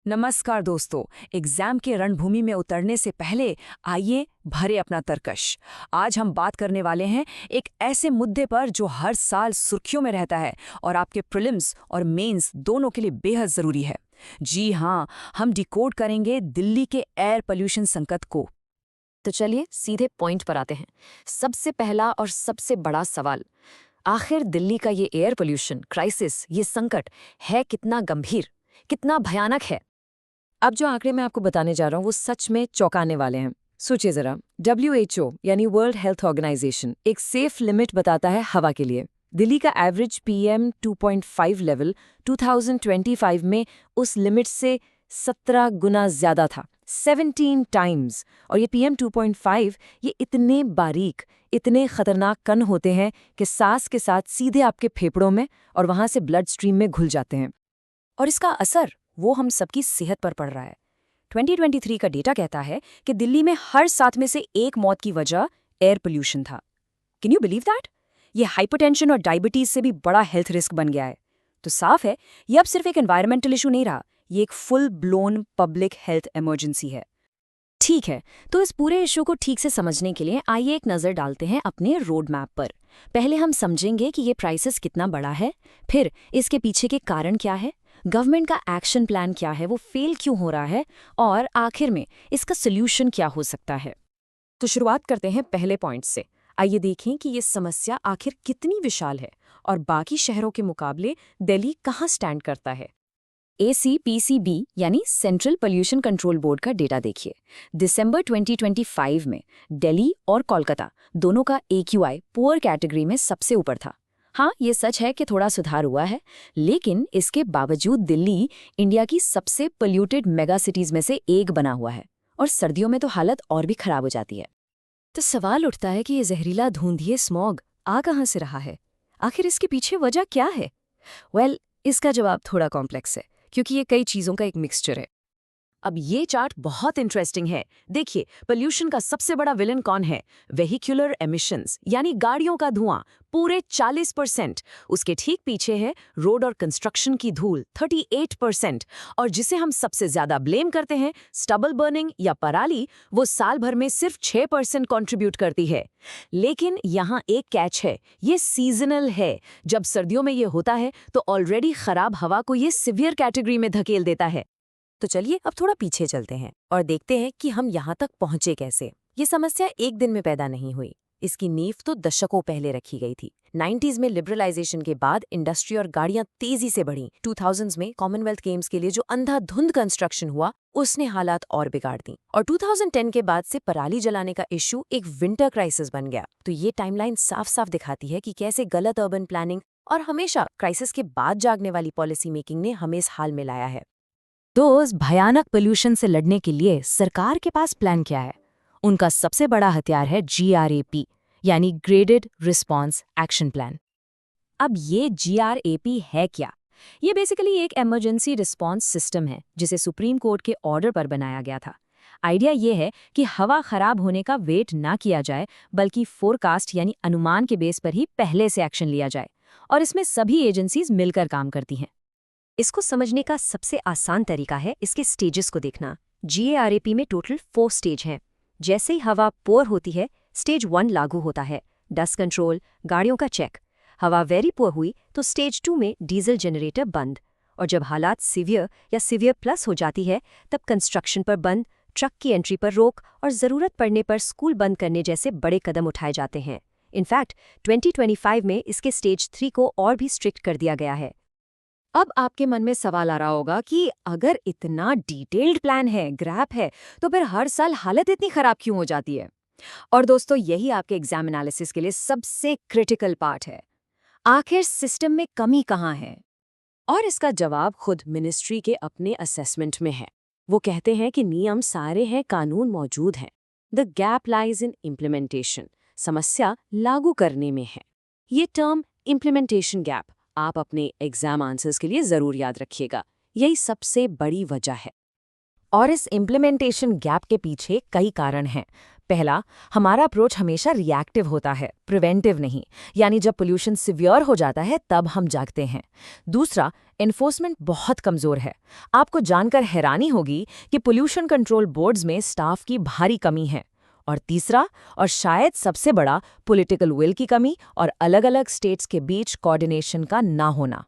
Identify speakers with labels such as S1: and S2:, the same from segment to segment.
S1: नमस्कार दोस्तों। एग्जाम के रणभूमि में उतरने से पहले आइए भरे अपना तरकश। आज हम बात करने वाले हैं एक ऐसे मुद्दे पर जो हर साल सुर्खियों में रहता है और आपके प्रीलिम्स और मेंस दोनों के लिए बेहद जरूरी है। जी हाँ, हम डिकोड करेंगे दिल्ली के एयर पोल्यूशन संकट को।
S2: तो चलिए सीधे पॉइंट पर आते हैं। सबसे पहला और सबसे बड़ा सवाल, आखिर दिल्ली का ये एयर पोल्यूशन क्राइसिस, ये संकट है कितना गंभीर, कितना भयानक है? अब जो आंकड़े मैं आपको बताने जा रहा हूँ वो सच में चौंकाने वाले हैं। सोचिए जरा, WHO यानी वर्ल्ड हेल्थ ऑर्गेनाइजेशन एक सेफ लिमिट बताता है हवा के लिए। दिल्ली का एवरेज PM 2.5 लेवल 2025 में उस लिमिट से 17 गुना ज्यादा था, 17 टाइम्स। और ये PM 2.5 ये इतने बारीक, इतने खतरनाक कण होते हैं कि सांस के साथ सीधे आपके फेफड़ों में और वहां से ब्लड स्ट्रीम में घुल जाते हैं। और इसका असर वो हम सबकी सेहत पर पड़ रहा है। 2023 का डेटा कहता है कि दिल्ली में हर 7 में से 1 मौत की वजह एयर पोल्यूशन था। Can you believe that? ये हाइपरटेंशन और डायबिटीज से भी बड़ा हेल्थ रिस्क बन गया है। तो साफ है, ये अब सिर्फ एक एनवायरमेंटल इशू नहीं रहा, ये एक full blown public health emergency है। ठीक है, तो इस पूरे इशू को ठीक से समझने के लिए आइए एक नज़र डालते हैं अपने रोड मैप पर। पहले हम समझेंगे कि ये क्राइसिस कितना बड़ा है, फिर इसके पीछे के कारण क्या है, गवर्नमेंट का एक्शन प्लान क्या है, वो फेल क्यों हो रहा है, और आखिर में इसका सोल्यूशन क्या हो सकता है। तो शुरुआत करते हैं पहले पॉइंट से। आइए देखें कि ये समस्या आखिर कितनी विशाल है और बाकी शहरों के मुकाबले दिल्ली कहाँ स्टैंड करता है। ACPCB यानी सेंट्रल पोल्यूशन कंट्रोल बोर्ड का डेटा देखिए। दिसंबर 2025 में दिल्ली और कोलकाता दोनों का AQI पुअर कैटेगरी में सबसे ऊपर था। हाँ, ये सच है कि थोड़ा सुधार हुआ है, लेकिन इसके बावजूद दिल्ली इंडिया की सबसे पोल्यूटेड मेगा सिटीज में से एक बना हुआ है, और सर्दियों में तो हालत और भी खराब हो जाती है। तो सवाल उठता है कि ये जहरीला धुंधिये स्मॉग आ कहाँ से रहा है? आखिर इसके पीछे वजह क्या है? इसका जवाब थोड़ा कॉम्प्लेक्स है, क्योंकि ये कई चीज़ों का एक मिक्सचर है। अब ये चार्ट बहुत इंटरेस्टिंग है। देखिए, पोल्यूशन का सबसे बड़ा विलन कौन है? वेहिकुलर एमिशंस यानी गाड़ियों का धुआं, पूरे 40%। उसके ठीक पीछे है रोड और कंस्ट्रक्शन की धूल, 38%। और जिसे हम सबसे ज्यादा ब्लेम करते हैं, स्टबल बर्निंग या पराली, वो साल भर में सिर्फ 6% कंट्रीब्यूट करती है। लेकिन यहाँ एक कैच है, ये सीजनल है। जब सर्दियों में ये होता है तो ऑलरेडी खराब हवा को ये सिवियर कैटेगरी में धकेल देता है। तो चलिए अब थोड़ा पीछे चलते हैं और देखते हैं कि हम यहाँ तक पहुँचे कैसे। ये समस्या एक दिन में पैदा नहीं हुई, इसकी नींव तो दशकों पहले रखी गई थी। 90s में लिबरलाइजेशन के बाद इंडस्ट्री और गाड़ियां तेजी से बढ़ीं। 2000s में कॉमनवेल्थ गेम्स के लिए जो अंधाधुंध कंस्ट्रक्शन हुआ, उसने हालात और बिगाड़ दी। और 2010 के बाद से पराली जलाने का इश्यू एक विंटर क्राइसिस बन गया। तो ये टाइमलाइन साफ साफ दिखाती है कि कैसे गलत अर्बन प्लानिंग और हमेशा क्राइसिस के बाद जागने वाली पॉलिसी मेकिंग ने हमें इस हाल में लाया है। तो इस भयानक पोल्यूशन से लड़ने के लिए सरकार के पास प्लान क्या है? उनका सबसे बड़ा हथियार है GRAP यानी ग्रेडेड रिस्पॉन्स एक्शन प्लान। अब ये GRAP है क्या? ये बेसिकली एक इमरजेंसी रिस्पॉन्स सिस्टम है जिसे सुप्रीम कोर्ट के ऑर्डर पर बनाया गया था। आइडिया ये है कि हवा खराब होने का वेट ना किया जाए, बल्कि फोरकास्ट यानी अनुमान के बेस पर ही पहले से एक्शन लिया जाए, और इसमें सभी एजेंसीज मिलकर काम करती हैं। इसको समझने का सबसे आसान तरीका है इसके स्टेजेस को देखना। GARAP में टोटल 4 स्टेज हैं। जैसे ही हवा पुअर होती है, स्टेज 1 लागू होता है, डस्ट कंट्रोल, गाड़ियों का चेक। हवा वेरी पुअर हुई तो स्टेज 2 में डीजल जनरेटर बंद, और जब हालात सिवियर या सिवियर प्लस हो जाती है, तब कंस्ट्रक्शन पर बंद, ट्रक की एंट्री पर रोक, और ज़रूरत पड़ने पर स्कूल बंद करने जैसे बड़े कदम उठाए जाते हैं। इनफैक्ट 2025 में इसके स्टेज 3 को और भी स्ट्रिक्ट कर दिया गया है। अब आपके मन में सवाल आ रहा होगा कि अगर इतना डिटेल्ड प्लान है, ग्रैप है, तो फिर हर साल हालत इतनी खराब क्यों हो जाती है? और दोस्तों, यही आपके एग्जाम एनालिसिस के लिए सबसे क्रिटिकल पार्ट है। आखिर सिस्टम में कमी कहाँ है? और इसका जवाब खुद मिनिस्ट्री के अपने असेसमेंट में है। वो कहते हैं कि नियम सारे हैं, कानून मौजूद हैं। The gap lies in implementation. समस्या लागू करने में है। ये टर्म इम्प्लीमेंटेशन गैप आप अपने एग्जाम आंसर्स के लिए जरूर याद रखिएगा। यही सबसे बड़ी वजह है। और इस इम्प्लीमेंटेशन गैप के पीछे कई कारण हैं। पहला, हमारा अप्रोच हमेशा रिएक्टिव होता है, प्रिवेंटिव नहीं, यानी जब पोल्यूशन सिवियर हो जाता है तब हम जागते हैं। दूसरा, एनफोर्समेंट बहुत कमजोर है। आपको जानकर हैरानी होगी कि पोल्यूशन कंट्रोल बोर्ड्स में स्टाफ की भारी कमी है। और तीसरा, और शायद सबसे बड़ा, पॉलिटिकल विल की कमी और अलग-अलग स्टेट्स के बीच कोऑर्डिनेशन का ना होना।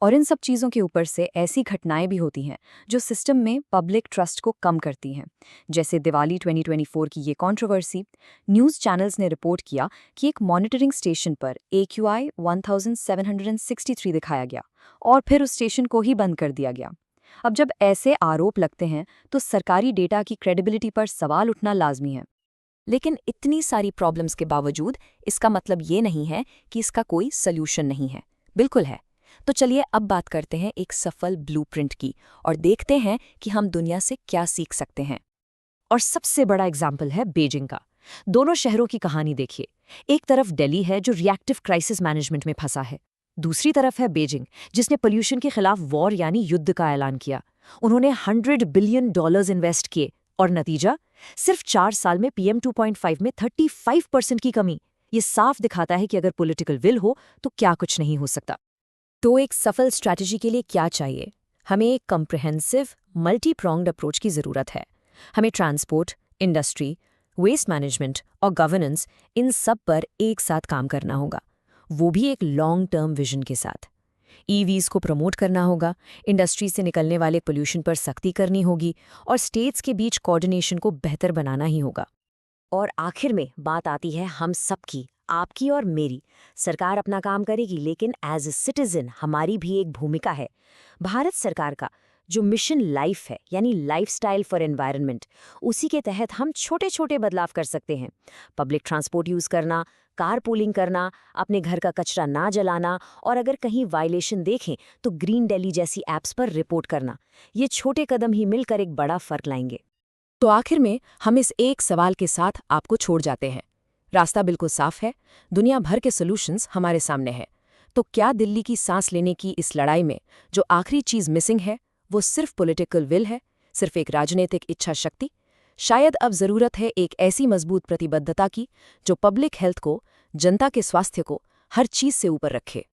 S1: और इन सब चीज़ों के ऊपर से ऐसी घटनाएं भी होती हैं जो सिस्टम में पब्लिक ट्रस्ट को कम करती हैं। जैसे दिवाली 2024 की ये कंट्रोवर्सी। न्यूज़ चैनल्स ने रिपोर्ट किया कि एक मॉनिटरिंग स्टेशन पर AQI 1763 दिखाया गया और फिर उस स्टेशन को ही बंद कर दिया गया। अब जब ऐसे आरोप लगते हैं तो सरकारी डेटा की क्रेडिबिलिटी पर सवाल उठना लाजमी है।
S2: लेकिन इतनी सारी प्रॉब्लम्स के बावजूद इसका मतलब ये नहीं है कि इसका कोई सल्यूशन नहीं है। बिल्कुल है। तो चलिए अब बात करते हैं एक सफल ब्लूप्रिंट की और देखते हैं कि हम दुनिया से क्या सीख सकते हैं। और सबसे बड़ा एग्जाम्पल है बीजिंग का। दोनों शहरों की कहानी देखिए। एक तरफ दिल्ली है जो रिएक्टिव क्राइसिस मैनेजमेंट में फंसा है। दूसरी तरफ है बीजिंग जिसने पोल्यूशन के खिलाफ वॉर यानी युद्ध का ऐलान किया। उन्होंने $100 बिलियन इन्वेस्ट किए और नतीजा, सिर्फ 4 साल में PM 2.5 में 35% की कमी। ये साफ दिखाता है कि अगर पॉलिटिकल विल हो तो क्या कुछ नहीं हो सकता। तो एक सफल स्ट्रैटेजी के लिए क्या चाहिए? हमें एक कॉम्प्रिहेंसिव, मल्टी प्रोंग्ड अप्रोच की ज़रूरत है। हमें ट्रांसपोर्ट, इंडस्ट्री, वेस्ट मैनेजमेंट और गवर्नेंस, इन सब पर एक साथ काम करना होगा, वो भी एक लॉन्ग टर्म विजन के साथ। EVs को प्रमोट करना होगा, इंडस्ट्री से निकलने वाले पोल्यूशन पर सख्ती करनी होगी और स्टेट्स के बीच कोऑर्डिनेशन को बेहतर बनाना ही होगा। और आखिर में बात आती है हम सबकी, आपकी और मेरी। सरकार अपना काम करेगी, लेकिन एज ए सिटीजन हमारी भी एक भूमिका है। भारत सरकार का जो मिशन लाइफ है, यानी लाइफस्टाइल फॉर एनवायरनमेंट, उसी के तहत हम छोटे छोटे बदलाव कर सकते हैं। पब्लिक ट्रांसपोर्ट यूज़ करना, कार पूलिंग करना, अपने घर का कचरा ना जलाना और अगर कहीं वायलेशन देखें तो ग्रीन दिल्ली जैसी ऐप्स पर रिपोर्ट करना। ये छोटे कदम ही मिलकर एक बड़ा फर्क लाएंगे। तो आखिर में हम इस एक सवाल के साथ आपको छोड़ जाते हैं। रास्ता बिल्कुल साफ है, दुनिया भर के सॉल्यूशंस हमारे सामने हैं। तो क्या दिल्ली की सांस लेने की इस लड़ाई में जो आखिरी चीज़ मिसिंग है वो सिर्फ पॉलिटिकल विल है, सिर्फ एक राजनीतिक इच्छा शक्ति? शायद अब ज़रूरत है एक ऐसी मजबूत प्रतिबद्धता की जो पब्लिक हेल्थ को, जनता के स्वास्थ्य को हर चीज़ से ऊपर रखे।